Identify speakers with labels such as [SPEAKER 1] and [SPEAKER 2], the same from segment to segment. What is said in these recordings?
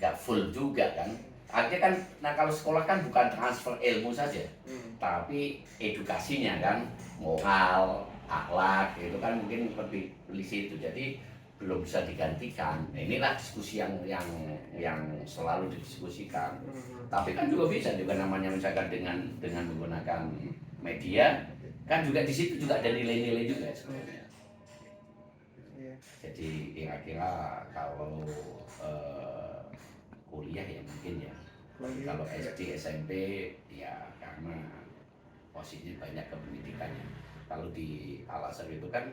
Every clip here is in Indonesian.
[SPEAKER 1] nggak full juga kan. Artinya kan, nah kalau sekolah kan bukan transfer ilmu saja, tapi edukasinya kan, moral, akhlak itu kan mungkin lebih di situ. Jadi belum bisa digantikan. Nah, inilah diskusi yang selalu didiskusikan. Tapi kan juga bisa juga namanya misalkan dengan menggunakan media kan juga di situ juga ada nilai-nilai juga sebenarnya. Jadi kira-kira kalau kuliah ya mungkin ya. Kalau SD, SMP ya karena posisinya banyak ke pendidikannya. Kalau di Al-Azhar itu kan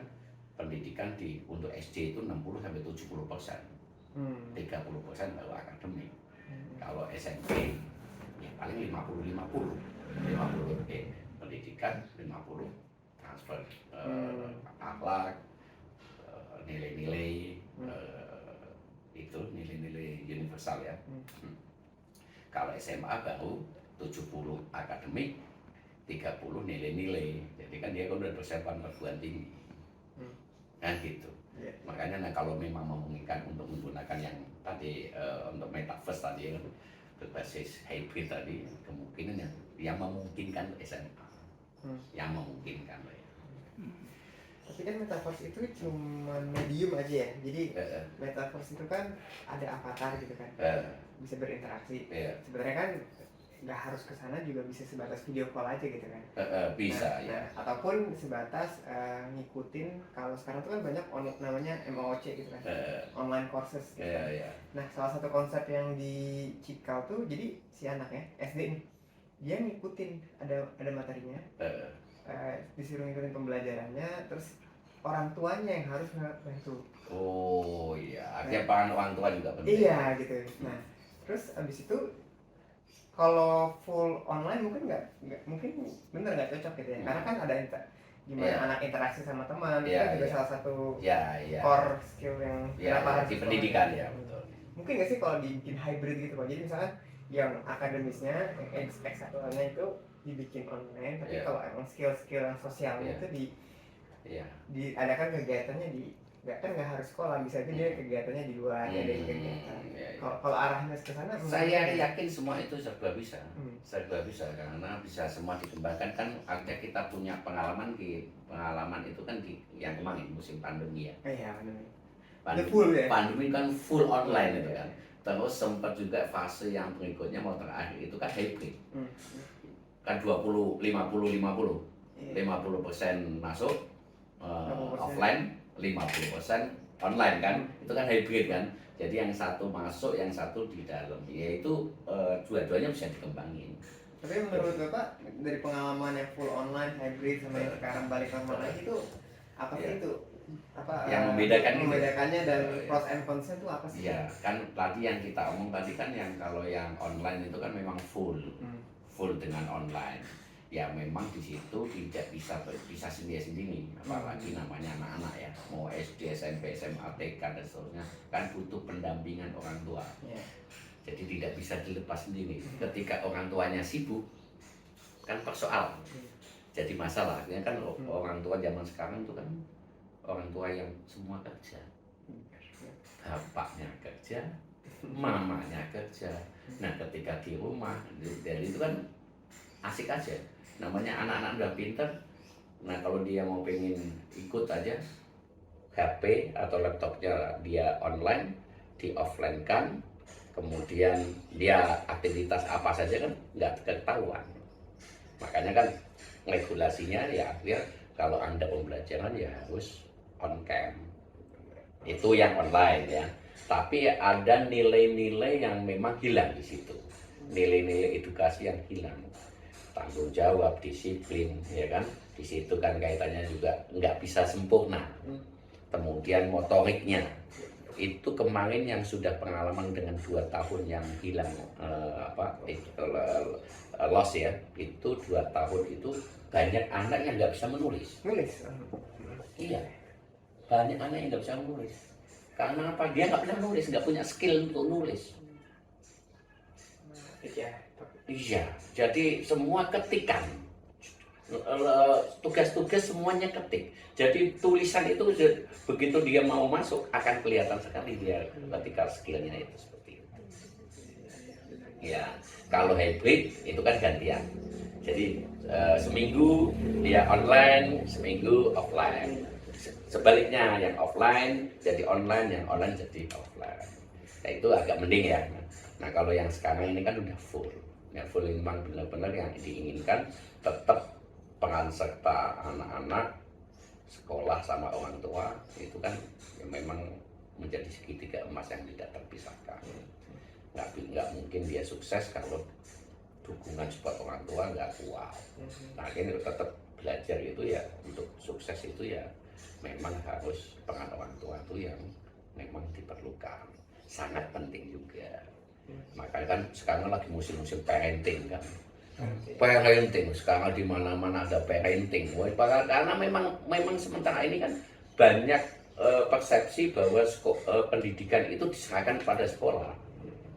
[SPEAKER 1] pendidikan untuk SD itu 60-70%, 30% baru akademik. Kalau SMP ya paling 50-50 pendidikan, 50 transfer akhlak, nilai-nilai itu nilai-nilai universal ya. Kalau SMA baru 70 akademik, 30 nilai-nilai. Jadi kan dia kan udah persiapan perguruan tinggi. Kan gitu. Makanya kalau memang memungkinkan untuk menggunakan yang tadi untuk metaverse tadi kan berbasis hybrid tadi, kemungkinan yang memungkinkan SMA. Yang memungkinkan ya.
[SPEAKER 2] Tapi kan metaverse itu cuma medium aja ya. Jadi metaverse itu kan ada avatar gitu kan. Bisa berinteraksi. Sebenarnya kan nggak harus ke sana, juga bisa sebatas video call aja gitu kan.
[SPEAKER 1] Bisa ya.
[SPEAKER 2] Ataupun sebatas ngikutin, kalau sekarang tuh kan banyak namanya MOOC gitu kan. Online courses gitu kan. Nah, salah satu konsep yang di Cikal tuh, jadi si anaknya SD nih, dia ngikutin ada materinya. Disuruh ngikutin pembelajarannya, terus orang tuanya yang harus bantu.
[SPEAKER 1] Oh iya, artinya peran orang tua juga penting.
[SPEAKER 2] Iya gitu. Nah, terus abis itu kalau full online mungkin nggak mungkin bener nggak cocok gitu ya, karena kan ada gimana anak interaksi sama teman, itu juga salah satu core skill yang
[SPEAKER 1] harus di pendidikan ya. Betul.
[SPEAKER 2] Mungkin nggak sih kalau dibikin hybrid gitu Pak, jadi misalkan yang akademisnya, yang X1-nya itu dibikin online, tapi kalau emang skill-skill yang sosialnya itu diadakan kegiatannya nggak harus sekolah, bisa aja dia kegiatannya di luar, ada kegiatan. Kalau arahnya ke sana,
[SPEAKER 1] saya yakin semua itu serba bisa, karena bisa semua dikembangkan kan. Artinya kita punya pengalaman itu kan yang kemarin musim pandemi ya. Pandemi kan full online itu kan. Terus sempat juga fase yang berikutnya mau terakhir itu kan hybrid. Kan 50-50 50% masuk offline, 50% online kan. Itu kan hybrid kan. Jadi yang satu masuk, yang satu di dalam. Yaitu dua-duanya bisa dikembangin.
[SPEAKER 2] Tapi menurut Bapak, dari pengalaman yang full online, hybrid, sama yang sekarang balik online itu apa sih itu? Apa
[SPEAKER 1] yang
[SPEAKER 2] membedakannya dan pros and cons-nya itu apa sih?
[SPEAKER 1] Ya kan tadi yang kita omong tadi kan, yang kalau yang online itu kan memang full dengan online. Ya memang di situ tidak bisa sendiri-sendiri, apalagi namanya anak-anak ya, mau SD, SMP, SMA, TK dan seterusnya kan butuh pendampingan orang tua. Jadi tidak bisa dilepas sendiri. Ketika orang tuanya sibuk kan persoalan. Jadi masalahnya kan orang tua zaman sekarang itu kan orang tua yang semua kerja. Bapaknya kerja, mamanya kerja. Nah ketika di rumah, dari itu kan asik aja. Namanya anak-anak udah pinter. Nah kalau dia mau pengen ikut aja, HP atau laptopnya dia online, di offline kan, kemudian dia aktivitas apa saja kan nggak ketahuan. Makanya kan regulasinya ya akhirnya kalau Anda pembelajaran ya harus on cam. Itu yang online ya. Tapi ada nilai-nilai yang memang hilang di situ. Nilai-nilai edukasi yang hilang. Tanggung jawab, disiplin, ya kan? Di situ kan kaitannya juga nggak bisa sempurna. Kemudian motoriknya. Itu kemarin yang sudah pengalaman dengan 2 tahun yang hilang loss ya. Itu 2 tahun itu banyak anak yang nggak bisa menulis. Iya. Banyak anak yang nggak bisa menulis. Karena apa? Dia nggak bisa nulis, nggak punya skill untuk nulis. Iya, jadi semua ketikan. Tugas-tugas semuanya ketik. Jadi tulisan itu begitu dia mau masuk akan kelihatan sekali dia ketika skillnya itu seperti itu. Ya, kalau hybrid itu kan gantian. Jadi seminggu dia online, seminggu offline. Sebaliknya yang offline jadi online, yang online jadi offline. Nah itu agak mending ya. Nah kalau yang sekarang ini kan udah full. Ya full ini memang benar-benar yang diinginkan tetap peran serta anak-anak, sekolah sama orang tua itu kan ya memang menjadi segitiga emas yang tidak terpisahkan. Nggak mungkin dia sukses kalau dukungan support orang tua nggak kuat. Nah ini tetap belajar itu ya, untuk sukses itu ya memang harus peran orang tua itu yang memang diperlukan, sangat penting juga. Makanya kan sekarang lagi musim-musim parenting kan. Parenting sekarang di mana-mana ada parenting. Karena memang sementara ini kan banyak persepsi bahwa pendidikan itu diserahkan pada sekolah.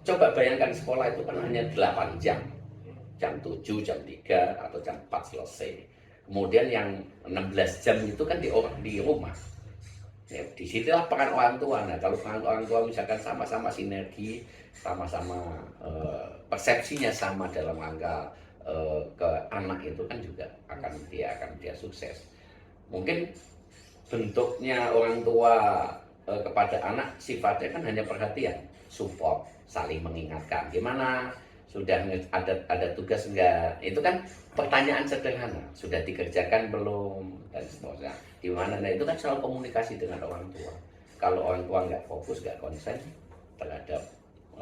[SPEAKER 1] Coba bayangkan sekolah itu kan hanya 8 jam. Jam 7, jam 3 atau jam 4 selesai. Kemudian yang 16 jam itu kan di rumah. Ya, disitulah peran orang tua. Nah, kalau peran orang tua misalkan sama-sama sinergi, sama-sama persepsinya sama dalam rangka ke anak itu kan juga akan dia sukses. Mungkin bentuknya orang tua kepada anak sifatnya kan hanya perhatian, support, saling mengingatkan. Gimana? Sudah ada tugas enggak? Itu kan pertanyaan sederhana. Sudah dikerjakan belum? Dan seterusnya. Di mana? Nah itu kan selalu komunikasi dengan orang tua. Kalau orang tua nggak fokus, nggak konsen terhadap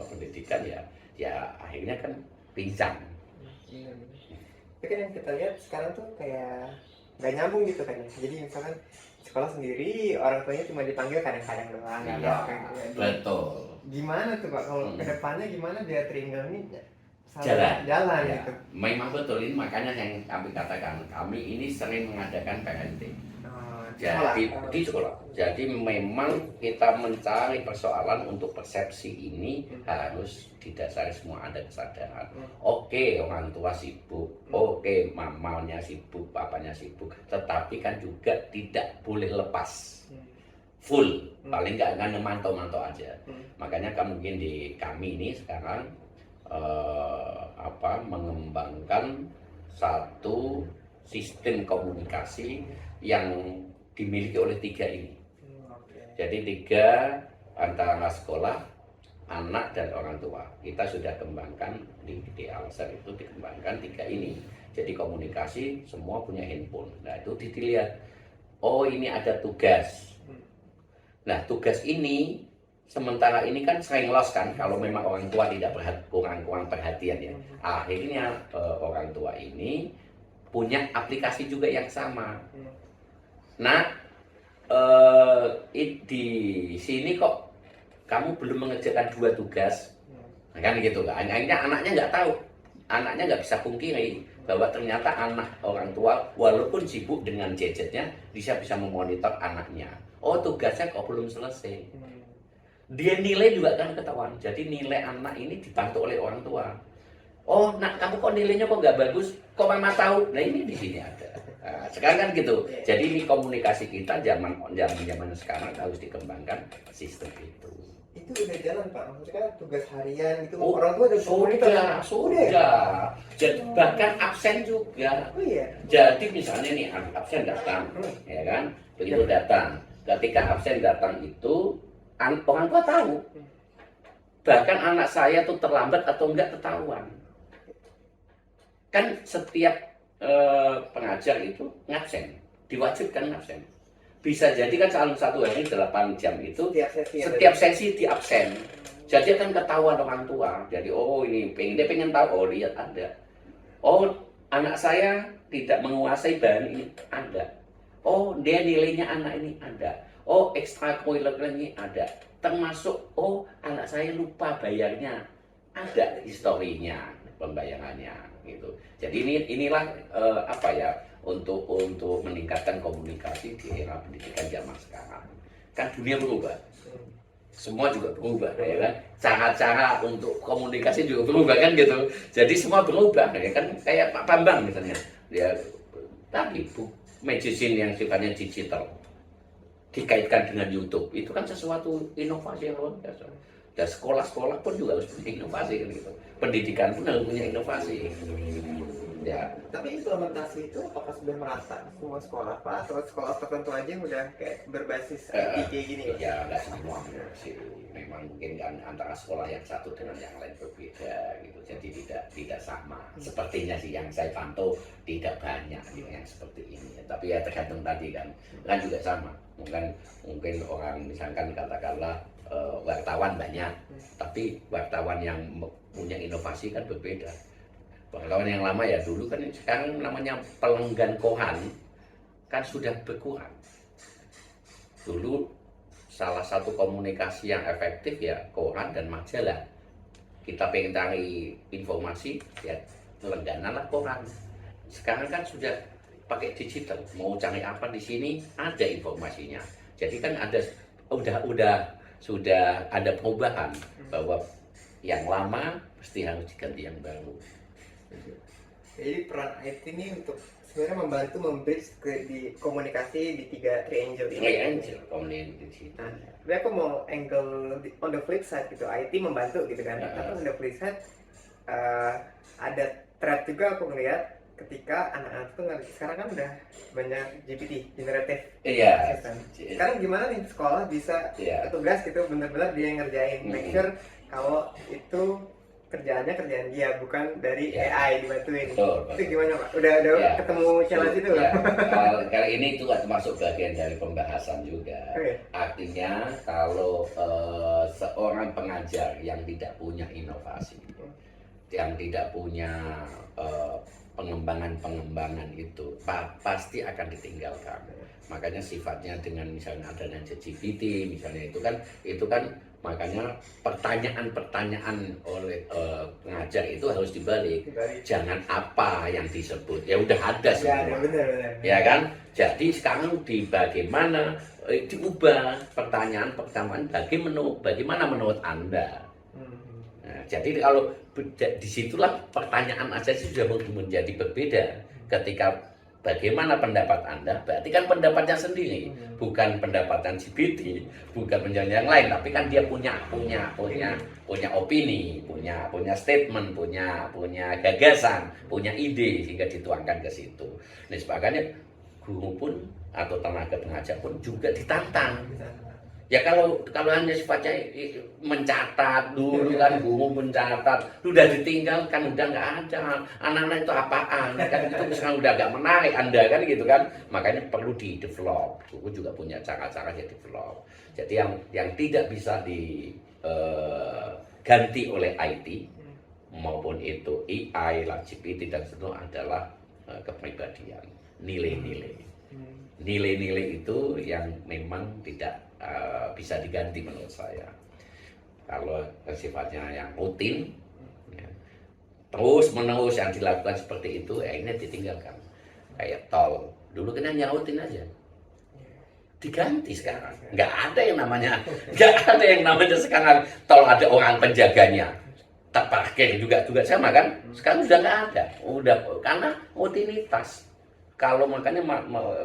[SPEAKER 1] pendidikan ya akhirnya kan pincang.
[SPEAKER 2] Tapi kan yang kita lihat sekarang tuh kayak nggak nyambung gitu kan ya. Jadi misalkan sekolah sendiri orang tuanya cuma dipanggil kadang-kadang doang.
[SPEAKER 1] Iya, betul.
[SPEAKER 2] Gimana tuh Pak kalau kedepannya gimana dia teringal ini
[SPEAKER 1] jalan
[SPEAKER 2] ya.
[SPEAKER 1] Gitu. Memang betul, ini makanya yang kami katakan, kami ini sering mengadakan parenting. Di sekolah. Jadi memang kita mencari persoalan untuk persepsi ini harus didasari semua ada kesadaran. Oke, orang tua sibuk, oke, mamanya sibuk, papanya sibuk, tetapi kan juga tidak boleh lepas full, paling nggak akan memantau-mantau aja. Makanya mungkin di kami ini sekarang mengembangkan satu sistem komunikasi yang dimiliki oleh 3 ini. Jadi 3 antara sekolah, anak dan orang tua. Kita sudah kembangkan di Alser itu dikembangkan 3 ini. Jadi komunikasi semua punya handphone. Nah itu dilihat. Oh ini ada tugas. Nah tugas ini sementara ini kan sering lost kan kalau memang orang tua tidak kurang perhatian ya. Akhirnya orang tua ini punya aplikasi juga yang sama. Nah, di sini kok kamu belum mengerjakan 2 tugas, nah, kan gitu kan? Akhirnya anaknya nggak tahu, anaknya nggak bisa pungkiri bahwa ternyata anak orang tua walaupun sibuk dengan gadgetnya bisa memonitor anaknya. Oh tugasnya kok belum selesai. Dia nilai juga kan ketahuan. Jadi nilai anak ini dibantu oleh orang tua. Oh, nak kamu kok nilainya kok nggak bagus? Kok mama tahu? Nah ini di sini ada. Nah, sekarang kan gitu. Jadi ini komunikasi kita zaman sekarang harus dikembangkan sistem itu.
[SPEAKER 2] Itu udah jalan Pak. Maksudnya kan tugas harian itu orang tua udah
[SPEAKER 1] sudah. Jadi bahkan absen juga.
[SPEAKER 2] Oh iya.
[SPEAKER 1] Jadi misalnya nih absen datang, ya kan? Begitu datang. Ketika absen datang itu orang tua tahu. Bahkan anak saya tuh terlambat atau enggak ketahuan. Kan setiap pengajar itu ngabsen, diwajibkan ngabsen. Bisa jadi kan salah satu hari 8 jam itu setiap sesi di absen. Jadi kan ketahuan orang tua. Jadi oh ini dia pengen tahu, oh lihat ada. Oh anak saya tidak menguasai bahan ini, ada. Oh dia nilainya anak ini ada. Oh ekstrakurikuler ini ada. Termasuk oh anak saya lupa bayarnya, ada historinya pembayarannya gitu. Jadi inilah untuk meningkatkan komunikasi di era pendidikan zaman sekarang. Kan dunia berubah, semua juga berubah, ya kan? Cara-cara untuk komunikasi juga berubah kan gitu. Jadi semua berubah, ya kan? Kayak Pak Bambang misalnya, dia tadi magazine yang sifatnya digital dikaitkan dengan YouTube, itu kan sesuatu inovasi yang luar biasa. Dan sekolah-sekolah pun juga harus punya inovasi kan gitu. Pendidikan pun harus punya inovasi. Ya.
[SPEAKER 2] Tapi implementasi itu apakah sudah merata semua sekolah Pak? Atau sekolah tertentu aja yang udah kayak berbasis IT kayak gini Pak?
[SPEAKER 1] Ya nggak semua sih. Memang mungkin kan antara sekolah yang satu dengan yang lain berbeda gitu. Jadi tidak sama. Sepertinya sih yang saya pantau tidak banyak yang seperti ini. Tapi ya tergantung tadi kan juga sama. Mungkin orang misalkan katakanlah wartawan banyak, tapi wartawan yang punya inovasi kan berbeda. Wartawan yang lama ya dulu kan, sekarang namanya pelenggan koran kan sudah berkurang. Dulu salah satu komunikasi yang efektif ya koran dan majalah. Kita pengen cari informasi ya langganan lah koran. Sekarang kan sudah pakai digital, mau cari apa di sini ada informasinya. Jadi kan sudah ada perubahan bahwa yang lama mesti harus diganti yang baru.
[SPEAKER 2] Jadi peran IT ini untuk sebenarnya membantu membridge di komunikasi di triangle ini.
[SPEAKER 1] Triangle komunikasi.
[SPEAKER 2] Nah, tapi aku mau angle on the flip side gitu, IT membantu gitu kan. Tapi on the flip side ada threat juga aku ngelihat ketika anak-anak tuh sekarang kan udah banyak GPT, generative system. Sekarang gimana nih sekolah bisa tugas gitu bener-bener dia yang ngerjain, make sure kalau itu kerjaan dia bukan dari AI dibantuin.
[SPEAKER 1] Betul.
[SPEAKER 2] Itu gimana Pak? Udah ketemu challenge itu
[SPEAKER 1] ya. Kalau ini itu termasuk bagian dari pembahasan juga. Artinya kalau seorang pengajar yang tidak punya inovasi, yang tidak punya pengembangan itu pasti akan ditinggalkan. Makanya sifatnya dengan misalnya adanya ChatGPT misalnya itu kan makanya pertanyaan-pertanyaan oleh pengajar itu harus dibalik. Jangan apa yang disebut, ya udah ada semua. Ya kan? Jadi sekarang bagaimana diubah pertanyaan bagaimana menurut Anda? Nah, jadi kalau disitulah pertanyaan aja sudah menjadi berbeda. Ketika bagaimana pendapat Anda, berarti kan pendapatnya sendiri, bukan pendapatan GPT, bukan penjelasan yang lain, tapi kan dia punya opini, punya statement, punya gagasan, punya ide sehingga dituangkan ke situ. Nah, sebagainya guru pun atau tenaga pengajar pun juga ditantang. Ya kalau hanya sifatnya mencatat dulu kan, guru mencatat, udah ditinggalkan, udah nggak ada. Anak-anak itu apaan? Kan itu sekarang udah nggak menarik Anda kan gitu kan. Makanya perlu di-develop. Guru juga punya cara-cara yang develop. Jadi yang tidak bisa diganti oleh IT maupun itu AI, GPT dan seterusnya adalah kepribadian, nilai-nilai. Nilai-nilai itu yang memang tidak bisa diganti menurut saya. Kalau sifatnya yang rutin, terus menerus yang dilakukan seperti itu, ini ditinggalkan. Kayak tol, dulu kan nyautin aja, diganti sekarang. Nggak ada yang namanya sekarang tol ada orang penjaganya. Tak pakai juga sama kan? Sekarang sudah nggak ada, karena rutinitas. Kalau makanya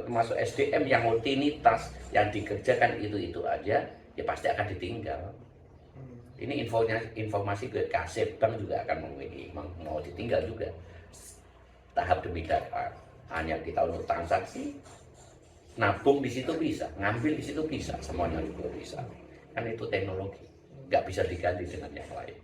[SPEAKER 1] masuk SDM yang rutinitas yang dikerjakan itu aja, ya pasti akan ditinggal. Ini informasi ke kasir bank juga akan mau ditinggal juga. Tahap demi tahap. Hanya kita untuk transaksi, nabung di situ bisa, ngambil di situ bisa, semuanya juga bisa. Kan itu teknologi, nggak bisa diganti dengan yang lain.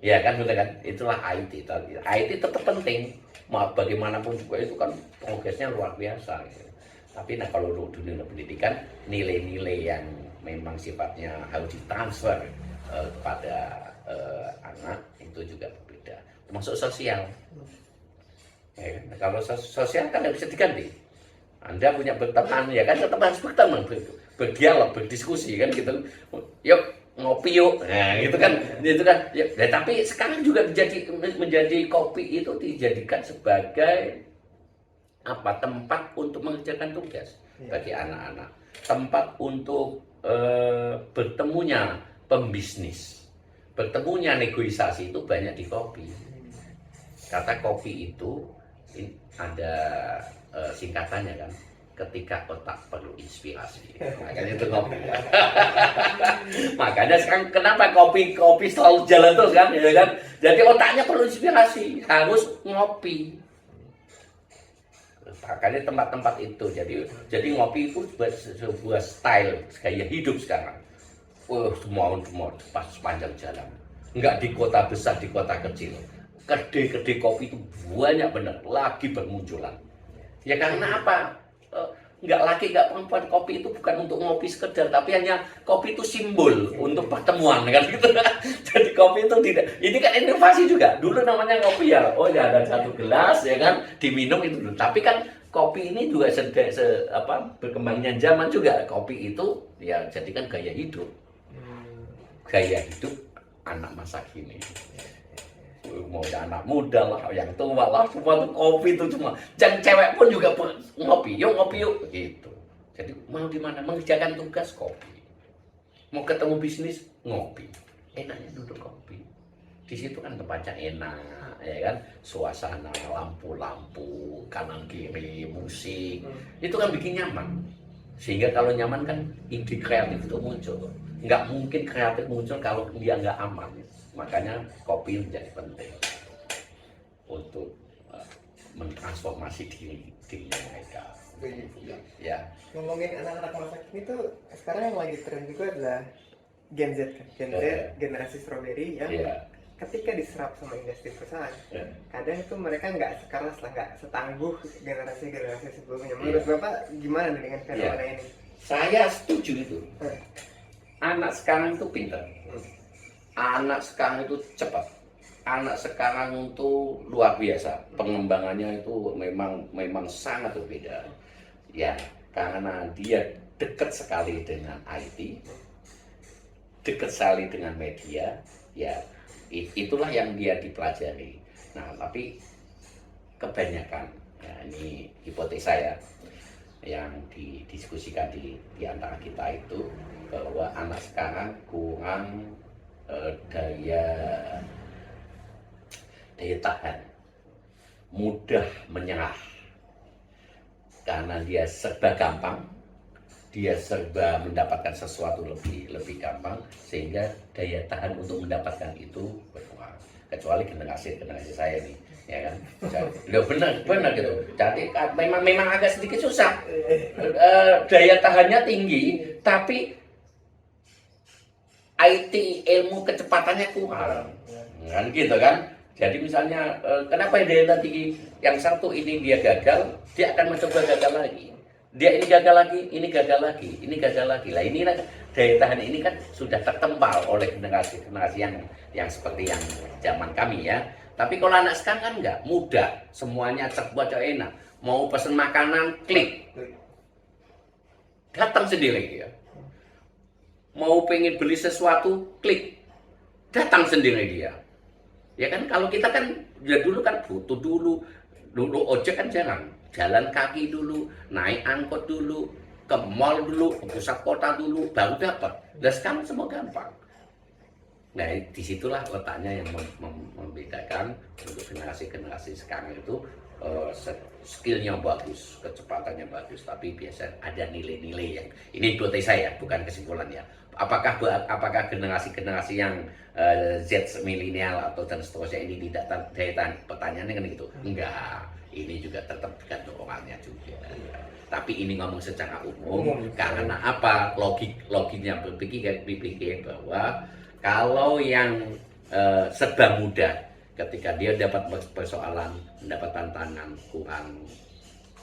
[SPEAKER 1] Ya kan, betul kan? Itulah IT. IT tetap penting. Bagaimanapun juga itu kan progresnya luar biasa. Gitu. Tapi kalau dunia pendidikan, nilai-nilai yang memang sifatnya harus ditransfer kepada anak itu juga berbeda. Termasuk sosial. Ya, kalau sosial kan nggak bisa diganti. Anda punya berteman, ya kan tetap harus berteman, berdialog, berdiskusi kan gitu. Yuk ngopi yuk, nah gitu kan ya, tapi sekarang juga menjadi kopi itu dijadikan sebagai tempat untuk mengerjakan tugas bagi anak-anak, tempat untuk bertemunya pembisnis, bertemunya negosiasi itu banyak di kopi. Kata kopi itu ada singkatannya kan, ketika otak perlu inspirasi. Makanya itu ngopi. Makanya sekarang kenapa kopi selalu jalan terus kan, ya kan? Jadi otaknya perlu inspirasi, harus ngopi. Makanya tempat-tempat itu, jadi ngopi itu sebuah style gaya hidup sekarang. Semua pas sepanjang jalan. Enggak di kota besar, di kota kecil. Kedai-kedai kopi itu banyak benar, lagi bermunculan. Ya karena apa? Nggak laki nggak perempuan, kopi itu bukan untuk ngopi sekedar, tapi hanya kopi itu simbol untuk pertemuan kan gitu. Jadi kopi itu tidak, ini kan inovasi juga. Dulu namanya kopi ya, oh ya ada satu gelas ya kan, diminum itu dulu. Tapi kan kopi ini juga berkembangnya zaman juga. Kopi itu ya jadikan gaya hidup, gaya hidup anak masa kini. Mau anak muda lah, yang tua lah, semua tuh kopi itu cuma. Dan cewek pun juga ngopi yuk begitu. Jadi mau di mana mengerjakan tugas kopi, mau ketemu bisnis ngopi, enaknya duduk kopi. Di situ kan tempatnya enak, ya kan, suasana, lampu-lampu, kanan kiri, musik, itu kan bikin nyaman. Sehingga kalau nyaman kan ide kreatif itu muncul. Nggak mungkin kreatif muncul kalau dia nggak aman. Makanya kopi menjadi penting untuk mentransformasi dirinya mereka. Ya.
[SPEAKER 2] Ngomongin anak-anak masa kini tuh sekarang yang lagi tren juga adalah Gen Z kan, generasi strawberry yang ketika diserap sama industri perusahaan, kadang itu mereka nggak sekeras lah, nggak setangguh generasi sebelumnya. Menurut Bapak gimana dengan fenomena ini?
[SPEAKER 1] Saya setuju itu. Anak sekarang itu pintar. Anak sekarang itu cepat, anak sekarang itu luar biasa, pengembangannya itu memang sangat berbeda. Ya, karena dia dekat sekali dengan IT, dekat sekali dengan media, ya itulah yang dia dipelajari. Nah, tapi kebanyakan, ya ini hipotesa ya, yang didiskusikan di antara kita itu bahwa anak sekarang kurang daya tahan, mudah menyerah karena dia serba gampang, dia serba mendapatkan sesuatu lebih gampang, sehingga daya tahan untuk mendapatkan itu berkurang. Kecuali generasi saya nih, ya kan? Benar gitu. Jadi memang agak sedikit susah. Daya tahannya tinggi, tapi IT ilmu kecepatannya kurang, kan gitu kan? Jadi misalnya kenapa daya tahan tinggi yang satu ini dia gagal, dia akan mencoba gagal lagi. Dia ini gagal lagi, ini gagal lagi, ini gagal lagi. Lah ini daya tahan ini kan sudah tertempal oleh generasi yang seperti yang zaman kami ya. Tapi kalau anak sekarang kan enggak, mudah, semuanya cepat enak. Mau pesen makanan, klik, datang sendiri ya. Mau pengen beli sesuatu, klik, datang sendiri dia. Ya kan, kalau kita kan, ya dulu kan butuh dulu ojek kan jarang, jalan kaki dulu, naik angkot dulu, ke mall dulu, ke pusat kota dulu, baru dapat. Dan sekarang semua gampang. Nah, disitulah letaknya yang membedakan untuk generasi sekarang itu skillnya bagus, kecepatannya bagus, tapi biasa ada nilai-nilai yang ini hipotesa ya, bukan kesimpulan ya. Apakah generasi yang Z milenial atau dan seterusnya ini tidak daya tahan, pertanyaannya kan gitu? Enggak, ini juga tetap tergantung orangnya juga. Tapi ini ngomong secara umum karena apa? Logiknya berpikir bahwa kalau yang serba mudah, ketika dia dapat persoalan, mendapat tantangan, kurang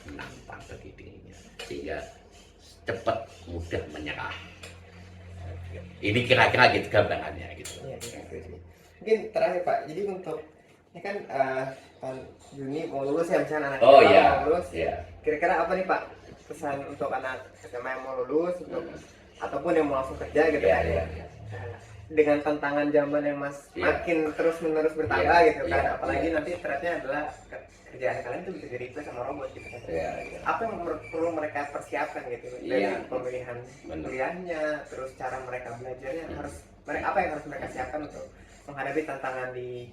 [SPEAKER 1] menantang bagi dirinya, sehingga cepat mudah menyerah. Ini kira-kira gitu gambarannya gitu.
[SPEAKER 2] Ya, mungkin terakhir Pak, jadi untuk ini kan tahun Juni mau lulus ya, misalnya anak mau lulus, kira-kira apa nih Pak pesan untuk anak SMA yang mau lulus ataupun yang mau langsung kerja gitu kan? Dengan tantangan zaman yang makin terus-menerus bertambah gitu kan, apalagi nanti threat-nya adalah kerjaan kalian itu bisa di-replace sama robot gitu kan. Apa yang perlu mereka persiapkan gitu dari pemilihan kuliahnya, terus cara mereka belajarnya, apa yang harus mereka siapkan untuk menghadapi tantangan di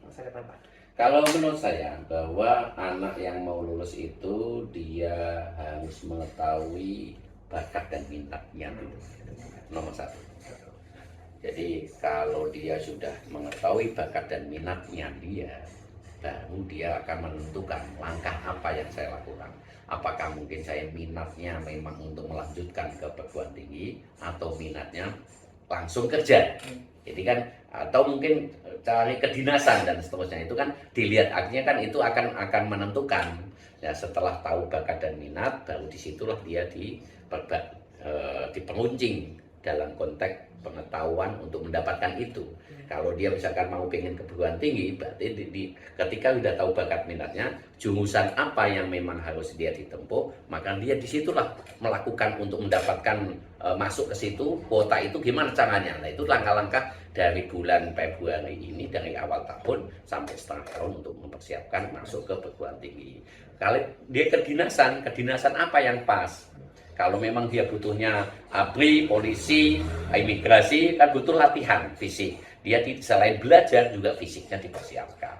[SPEAKER 2] masa depan Pak?
[SPEAKER 1] Kalau menurut saya bahwa anak yang mau lulus itu dia harus mengetahui bakat dan minatnya dulu. Nomor satu. Jadi kalau dia sudah mengetahui bakat dan minatnya dia, baru dia akan menentukan langkah apa yang saya lakukan. Apakah mungkin saya minatnya memang untuk melanjutkan ke perguruan tinggi atau minatnya langsung kerja. Jadi kan atau mungkin cari kedinasan dan seterusnya, itu kan dilihat, akhirnya kan itu akan menentukan. Ya, setelah tahu bakat dan minat, baru disitulah dia diperuncing dalam konteks pengetahuan untuk mendapatkan itu. Kalau dia misalkan mau pengen ke perguruan tinggi, berarti ketika sudah tahu bakat minatnya, jurusan apa yang memang harus dia ditempuh, maka dia disitulah melakukan untuk mendapatkan masuk ke situ, kuota itu gimana caranya. Nah, itu langkah-langkah dari bulan Februari ini, dari awal tahun sampai setengah tahun untuk mempersiapkan masuk ke perguruan tinggi. Kalau dia kedinasan apa yang pas? Kalau memang dia butuhnya ABRI, polisi, imigrasi, kan butuh latihan fisik. Dia selain belajar juga fisiknya dipersiapkan.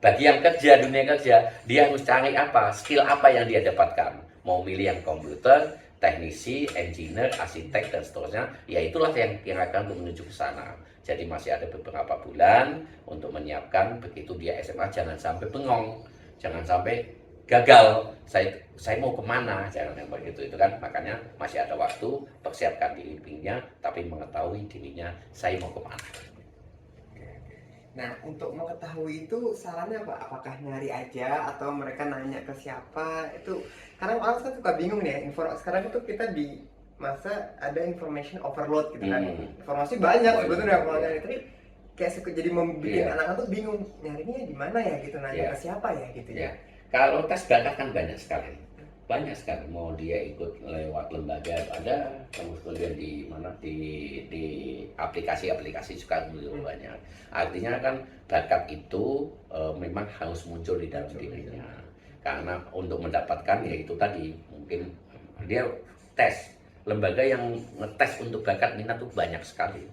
[SPEAKER 1] Bagi yang kerja, dunia kerja, dia harus cari apa, skill apa yang dia dapatkan. Mau milih yang komputer, teknisi, engineer, arsitek, dan seterusnya, ya itulah yang akan menuju ke sana. Jadi masih ada beberapa bulan untuk menyiapkan, begitu dia SMA jangan sampai bengong, jangan sampai gagal, saya mau kemana, jangan yang begitu, itu kan. Makanya masih ada waktu, persiapkan dirinya, tapi mengetahui dirinya saya mau kemana.
[SPEAKER 2] Nah, untuk mengetahui itu sarannya apa? Apakah nyari aja atau mereka nanya ke siapa? Itu kadang orang kan suka bingung nih ya. Sekarang itu kita di masa ada information overload gitu kan. Informasi banyak sebetulnya kalau nyari, tapi kayak suka jadi membuat anak-anak tuh bingung nyarinya di mana ya gitu, nanya ke siapa ya gitu ya.
[SPEAKER 1] Kalau tes bakat kan banyak sekali, mau dia ikut lewat lembaga ada, kemudian di mana di aplikasi juga banyak. Artinya kan bakat itu memang harus muncul di dalam dirinya, karena untuk mendapatkan ya itu tadi, mungkin dia tes, lembaga yang ngetes untuk bakat minat tuh banyak sekali.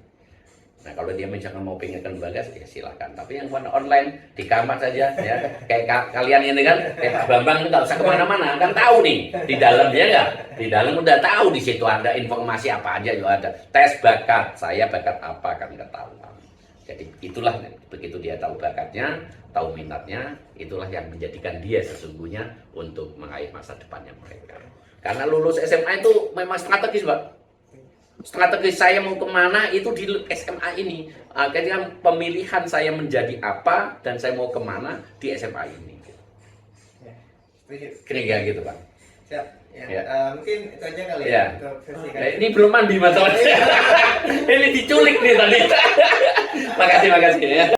[SPEAKER 1] Nah, kalau dia misalkan mau pengen ke lembaga, ya silahkan. Tapi yang online di kamar saja, ya kayak kalian ini kan, kayak Pak Bambang itu nggak usah kemana-mana, kan tahu nih di dalam, dia nggak, di dalam udah tahu, di situ ada informasi apa aja, juga ada tes bakat, saya bakat apa kan ketahuan. Jadi itulah, begitu dia tahu bakatnya, tahu minatnya, itulah yang menjadikan dia sesungguhnya untuk meraih masa depannya mereka. Karena lulus SMA itu memang strategis, Pak. Strategi saya mau kemana itu di SMA ini. Akhirnya pemilihan saya menjadi apa dan saya mau kemana di SMA ini.
[SPEAKER 2] Ya, setuju.
[SPEAKER 1] Kira-kira gitu, Pak.
[SPEAKER 2] Siap. Ya. Mungkin itu aja kali
[SPEAKER 1] ya
[SPEAKER 2] untuk sesi
[SPEAKER 1] kali. Ini belum mandi masalahnya. Ini diculik nih tadi. Makasih ya.